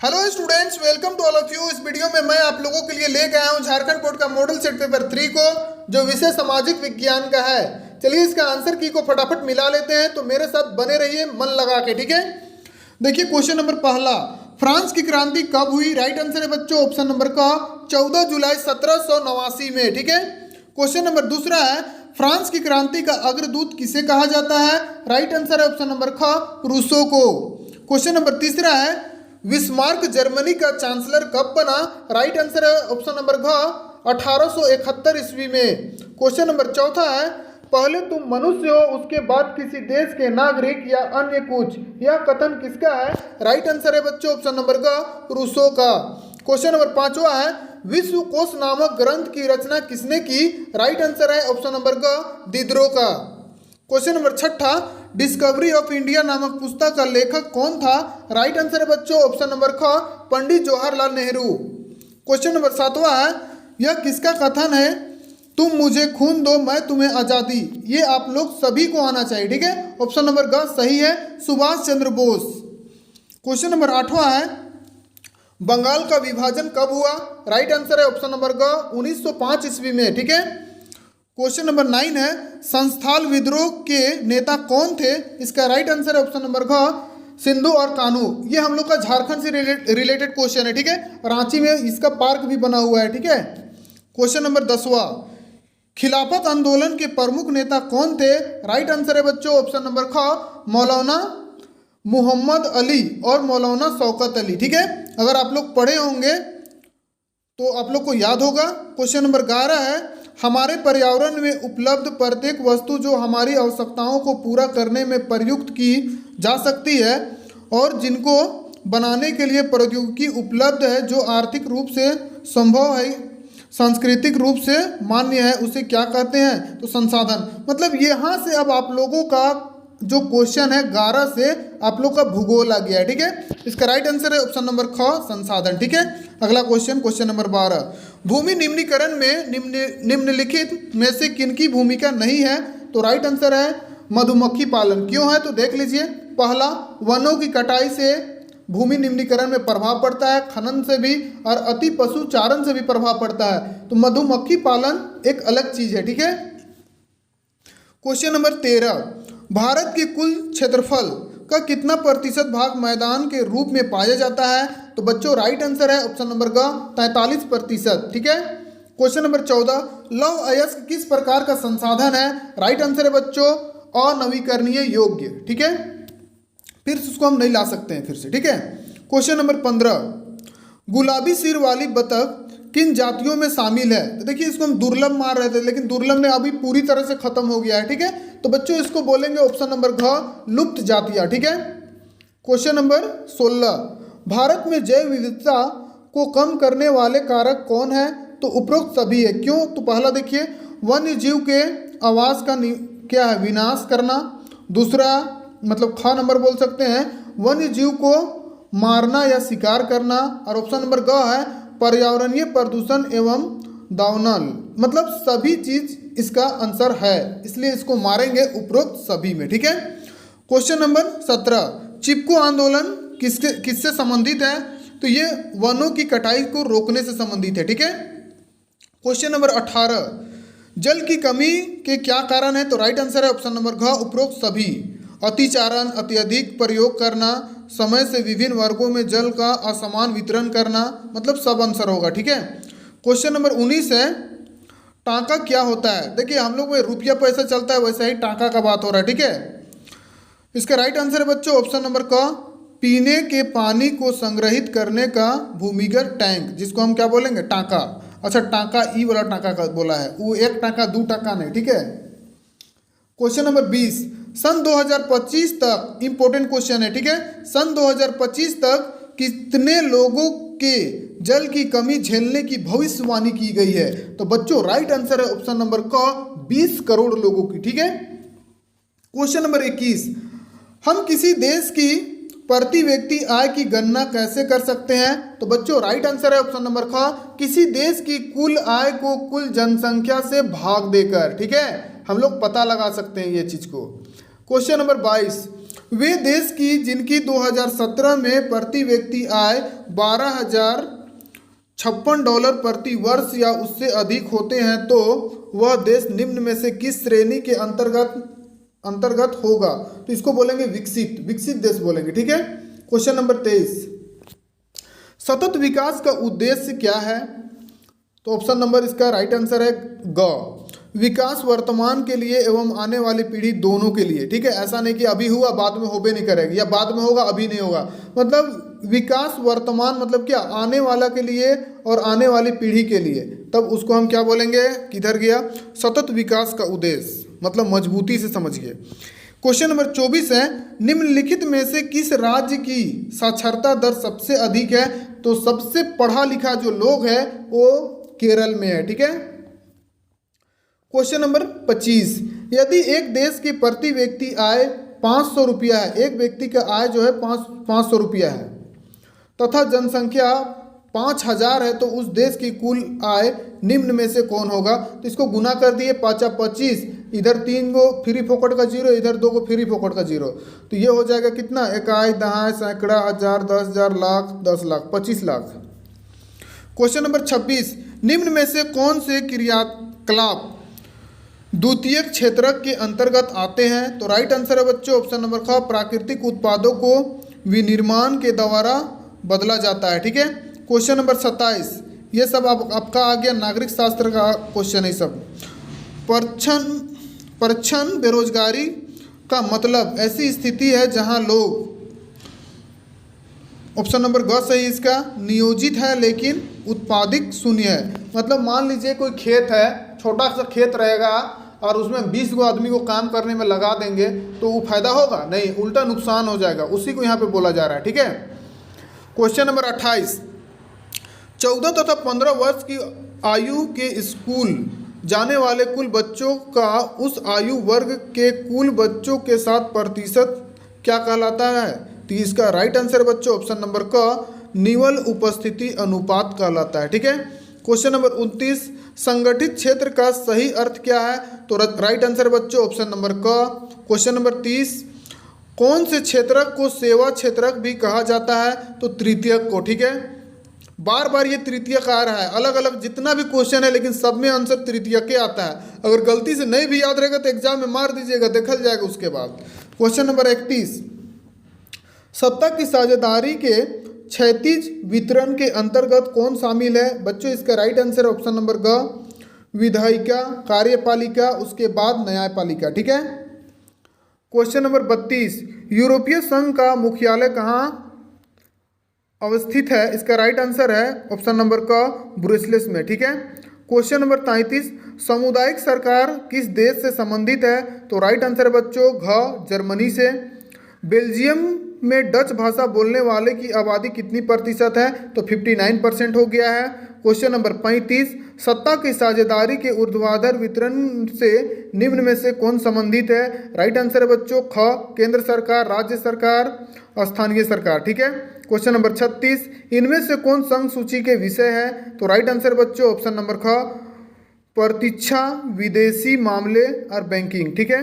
Hello students, welcome to all of you. इस video में मैं आप लोगों के लिए लेके आया हूं झारखंड बोर्ड का मॉडल सेट पेपर 3 को, जो विषय सामाजिक विज्ञान का है। चलिए इसका आंसर की को फटाफट मिला लेते हैं, तो मेरे साथ बने रहिए मन लगा के, ठीक है। देखिए क्वेश्चन नंबर पहला, फ्रांस की क्रांति कब हुई? राइट आंसर है बच्चों ऑप्शन नंबर का 14 जुलाई 1789 में, ठीक है। क्वेश्चन नंबर दूसरा है, फ्रांस की क्रांति का अग्रदूत किसे कहा जाता है? राइट आंसर है ऑप्शन नंबर ख, रूसो को। क्वेश्चन नंबर तीसरा है, बिस्मार्क जर्मनी का चांसलर कब बना? राइट आंसर है ऑप्शन नंबर घ 1871 ईस्वी में। क्वेश्चन नंबर चौथा है, पहले तुम मनुष्य हो उसके बाद किसी देश के नागरिक या अन्य कुछ, यह कथन किसका है? राइट आंसर है बच्चों ऑप्शन नंबर ग रूसो का। क्वेश्चन नंबर पांचवा है, विश्वकोश नामक ग्रंथ की रचना किसने की? राइट आंसर है ऑप्शन नंबर ग दिदरो का। क्वेश्चन नंबर छठा, डिस्कवरी ऑफ इंडिया नामक पुस्तक का लेखक कौन था? राइट आंसर है बच्चों ऑप्शन नंबर ख, पंडित जवाहरलाल नेहरू। क्वेश्चन नंबर सातवां है, यह किसका कथन है? तुम मुझे खून दो मैं तुम्हें आजादी। ये आप लोग सभी को आना चाहिए, ठीक है। ऑप्शन नंबर ग सही है, सुभाष चंद्र बोस। क्वेश्चन नंबर आठवां है, बंगाल का विभाजन कब हुआ? राइट आंसर है ऑप्शन नंबर ग 1905 ईस्वी में, ठीक है। क्वेश्चन नंबर 9 है, संस्थाल विद्रोह के नेता कौन थे? इसका राइट आंसर है ऑप्शन नंबर घ सिंधु और कान्हू। ये हम लोग का झारखंड से रिलेटेड क्वेश्चन है, ठीक है। रांची में इसका पार्क भी बना हुआ है, ठीक है। क्वेश्चन नंबर 10वां, खिलाफत आंदोलन के प्रमुख नेता कौन थे? राइट आंसर है बच्चों ऑप्शन नंबर ख, मौलाना मोहम्मद अली और मौलाना शौकत अली, ठीक है। अगर आप लोग पढ़े होंगे तो आप लोग को याद होगा। क्वेश्चन नंबर 11 है, हमारे पर्यावरण में उपलब्ध प्रत्येक वस्तु जो हमारी आवश्यकताओं को पूरा करने में प्रयुक्त की जा सकती है और जिनको बनाने के लिए प्रौद्योगिकी उपलब्ध है, जो आर्थिक रूप से संभव है, सांस्कृतिक रूप से मान्य है, उसे क्या कहते हैं? तो संसाधन। मतलब यहाँ से अब आप लोगों का जो क्वेश्चन है 11 से आप लोग का भूगोल आ गया है, ठीक है। इसका राइट आंसर है ऑप्शन नंबर ख, संसाधन, ठीक है। अगला क्वेश्चन, क्वेश्चन नंबर 12, भूमि निम्नीकरण में निम्नलिखित में से किनकी भूमिका नहीं है? तो राइट आंसर है मधुमक्खी पालन। क्यों है? तो देख लीजिए। पहला, वनों की कटाई से भूमि निम्नीकरण में प्रभाव पड़ता है, खनन से भी, और अति पशु चारण से भी प्रभाव पड़ता है। तो मधुमक्खी पालन एक अलग चीज है, ठीक है। क्वेश्चन नंबर 13, भारत के कुल क्षेत्रफल का कितना प्रतिशत भाग मैदान के रूप में पाया जाता है? तो बच्चों राइट आंसर है ऑप्शन नंबर ग 43%, ठीक है। क्वेश्चन नंबर 14, लौह अयस्क किस प्रकार का संसाधन है? राइट आंसर है बच्चों अनवीकरणीय योग्य, ठीक है। फिर उसको हम नहीं ला सकते हैं फिर से, ठीक है। क्वेश्चन नंबर 15, गुलाबी सिर वाली बतख किन जातियों में शामिल है? तो देखिए इसको हम दुर्लभ मार रहे थे, लेकिन दुर्लभ ने अभी पूरी तरह से खत्म हो गया है, ठीक है। तो बच्चों इसको बोलेंगे ऑप्शन नंबर घ लुप्त जातियां, ठीक है। क्वेश्चन नंबर 16, भारत में जैव विविधता को कम करने वाले कारक कौन है? तो उपरोक्त सभी है। क्यों? तो पहला देखिए, वन्य जीव के आवास का क्या है? विनाश करना। दूसरा मतलब ख नंबर बोल सकते हैं, वन्य जीव को मारना या शिकार करना। और ऑप्शन नंबर ग है पर्यावरणीय प्रदूषण एवं दावनल। मतलब सभी चीज इसका आंसर है, इसलिए इसको मारेंगे उपरोक्त सभी में, ठीक है। क्वेश्चन नंबर 17, चिपको आंदोलन किससे संबंधित है? तो ये वनों की कटाई को रोकने से संबंधित है, ठीक है। क्वेश्चन नंबर 18, जल की कमी के क्या कारण है? तो राइट आंसर है ऑप्शन नंबर घ उपरोक्त सभी। अतिचारण, अत्यधिक प्रयोग करना, समय से विभिन्न वर्गों में जल का असमान वितरण करना, मतलब सब आंसर होगा, ठीक है। क्वेश्चन नंबर 19 है, टाका क्या होता है? देखिए हम लोग में रुपया पैसा चलता है, वैसा ही टाका का बात हो रहा है, ठीक है। इसका राइट आंसर है बच्चों ऑप्शन नंबर क, पीने के पानी को संग्रहित करने का भूमिगत टैंक, जिसको हम क्या बोलेंगे? टाका। अच्छा, टाका ई वाला टाका का बोला है, वो 1 टाका 2 टाका नहीं, ठीक है। क्वेश्चन नंबर 20, सन 2025 तक, इंपॉर्टेंट क्वेश्चन है, ठीक है। सन 2025 तक कितने लोगों के जल की कमी झेलने की भविष्यवाणी की गई है? तो बच्चों राइट आंसर है ऑप्शन नंबर क 20 करोड़ लोगों की, ठीक है। क्वेश्चन नंबर 21, हम किसी देश की प्रति व्यक्ति आय की गणना कैसे कर सकते हैं? तो बच्चों राइट आंसर है ऑप्शन नंबर ख, किसी देश की कुल आय को कुल जनसंख्या से भाग देकर, ठीक है। हम लोग पता लगा सकते हैं ये चीज को। क्वेश्चन नंबर 22, वे देश की जिनकी 2017 में प्रति व्यक्ति आय $12,056 प्रति वर्ष या उससे अधिक होते हैं तो वह देश निम्न में से किस श्रेणी के अंतर्गत होगा? तो इसको बोलेंगे विकसित देश बोलेंगे। ठीक है। क्वेश्चन नंबर 23, सतत विकास का उद्देश्य क्या है? तो ऑप्शन नंबर इसका राइट आंसर है ग, विकास वर्तमान के लिए एवं आने वाली पीढ़ी दोनों के लिए। ठीक है। ऐसा नहीं कि अभी हुआ बाद में होबे नहीं करेगा, या बाद में होगा अभी नहीं होगा। मतलब विकास वर्तमान मतलब क्या, आने वाला के लिए और आने वाली पीढ़ी के लिए। तब उसको हम क्या बोलेंगे? किधर गया? सतत विकास का उद्देश्य, मतलब मजबूती से समझिए। क्वेश्चन नंबर 24 है, निम्नलिखित में से किस राज्य की साक्षरता दर सबसे अधिक है? तो सबसे पढ़ा लिखा जो लोग है वो केरल में है। ठीक है। क्वेश्चन नंबर 25, यदि एक देश की प्रति व्यक्ति आय 500 रुपया है, एक व्यक्ति का आय जो है 500 रुपया है तथा जनसंख्या 5000 है, तो उस देश की कुल आय निम्न में से कौन होगा? तो इसको गुना कर दिए, 5 25, इधर 3 गो फ्री फोकट का 0, इधर 2 गो फ्री फोकट का 0, तो ये हो जाएगा कितना? इकाई, दहाई, सैकड़ा, हजार, 10,000, लाख, 10 लाख, 25 लाख। क्वेश्चन नंबर 26, निम्न में से कौन से क्रियाकलाप द्वितीयक क्षेत्रक के अंतर्गत आते हैं? तो राइट आंसर है बच्चों ऑप्शन नंबर ख, प्राकृतिक उत्पादों को विनिर्माण के द्वारा बदला जाता है। ठीक है। क्वेश्चन नंबर 27, ये सब आपका आ गया नागरिक शास्त्र का क्वेश्चन है सब। परछन बेरोजगारी का मतलब ऐसी स्थिति है जहां लोग, ऑप्शन नंबर ग सही इसका, नियोजित है लेकिन उत्पादिक शून्य है। मतलब मान लीजिए कोई खेत है, छोटा सा खेत रहेगा और उसमें 20 गो आदमी को काम करने में लगा देंगे तो वो फायदा होगा? नहीं, उल्टा नुकसान हो जाएगा। उसी को यहाँ पे बोला जा रहा है। ठीक है। क्वेश्चन नंबर 28, 14 तथा 15 वर्ष की आयु के स्कूल जाने वाले कुल बच्चों का उस आयु वर्ग के कुल बच्चों के साथ प्रतिशत क्या कहलाता है? तो इसका राइट आंसर बच्चों ऑप्शन नंबर क, निवल उपस्थिति अनुपात कहलाता है। ठीक है। क्वेश्चन नंबर 29, संगठित क्षेत्र का सही अर्थ क्या है? तो राइट आंसर बच्चों ऑप्शन नंबर क। क्वेश्चन नंबर 30, कौन से क्षेत्रक को सेवा क्षेत्रक भी कहा जाता है? तो तृतीयक को। ठीक है। बार बार ये तृतीयक आ रहा है, अलग अलग जितना भी क्वेश्चन है लेकिन सब में आंसर तृतीयक के आता है। अगर गलती से नहीं भी याद रहेगा तो एग्जाम में मार दीजिएगा, देखा जाएगा उसके बाद। क्वेश्चन नंबर 31, सत्ता की साझेदारी के क्षैतिज वितरण के अंतर्गत कौन शामिल है? बच्चों इसका राइट आंसर ऑप्शन नंबर ग, विधायिका, कार्यपालिका, उसके बाद न्यायपालिका। ठीक है। क्वेश्चन नंबर 32, यूरोपीय संघ का मुख्यालय कहाँ अवस्थित है? इसका राइट आंसर है ऑप्शन नंबर क, ब्रुसेल्स में। ठीक है। क्वेश्चन नंबर 33, सामुदायिक सरकार किस देश से संबंधित है? तो राइट आंसर बच्चों घ, जर्मनी से। बेल्जियम में डच भाषा बोलने वाले की आबादी कितनी प्रतिशत है? तो 59% हो गया है। क्वेश्चन नंबर 35, सत्ता की साझेदारी के ऊर्ध्वाधर वितरण से निम्न में से कौन संबंधित है? राइट आंसर है बच्चों ख, केंद्र सरकार, राज्य सरकार, स्थानीय सरकार। ठीक है। क्वेश्चन नंबर 36, इनमें से कौन संघ सूची के विषय है? तो राइट आंसर बच्चों ऑप्शन नंबर ख, प्रतीक्षा, विदेशी मामले और बैंकिंग। ठीक है।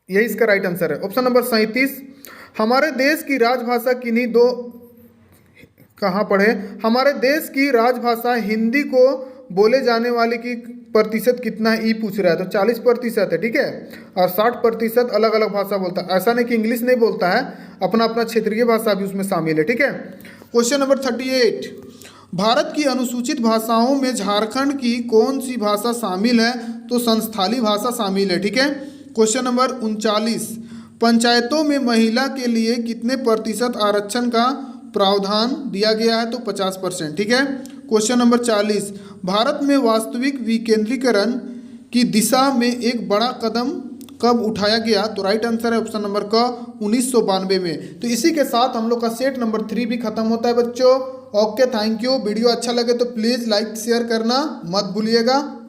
यही इसका राइट आंसर है। ऑप्शन नंबर 37, हमारे देश की राजभाषा किन्हीं दो, कहाँ पढ़े? हमारे देश की राजभाषा हिंदी को बोले जाने वाले की प्रतिशत कितना है? ई पूछ रहा है, तो 40% है। ठीक है। और 60% अलग अलग भाषा बोलता है। ऐसा नहीं कि इंग्लिश नहीं बोलता है, अपना अपना क्षेत्रीय भाषा भी उसमें शामिल है। ठीक है। क्वेश्चन नंबर 38, भारत की अनुसूचित भाषाओं में झारखंड की कौन सी भाषा शामिल है? तो संस्थाली भाषा शामिल है। ठीक है। क्वेश्चन नंबर 39, पंचायतों में महिला के लिए कितने प्रतिशत आरक्षण का प्रावधान दिया गया है? तो 50%। ठीक है। क्वेश्चन नंबर 40, भारत में वास्तविक विकेंद्रीकरण की दिशा में एक बड़ा कदम कब उठाया गया? तो राइट आंसर है ऑप्शन नंबर क, 1992 में। तो इसी के साथ हम लोग का सेट नंबर 3 भी खत्म होता है बच्चों। Okay, thank you. वीडियो अच्छा लगे तो प्लीज़ लाइक शेयर करना मत भूलिएगा।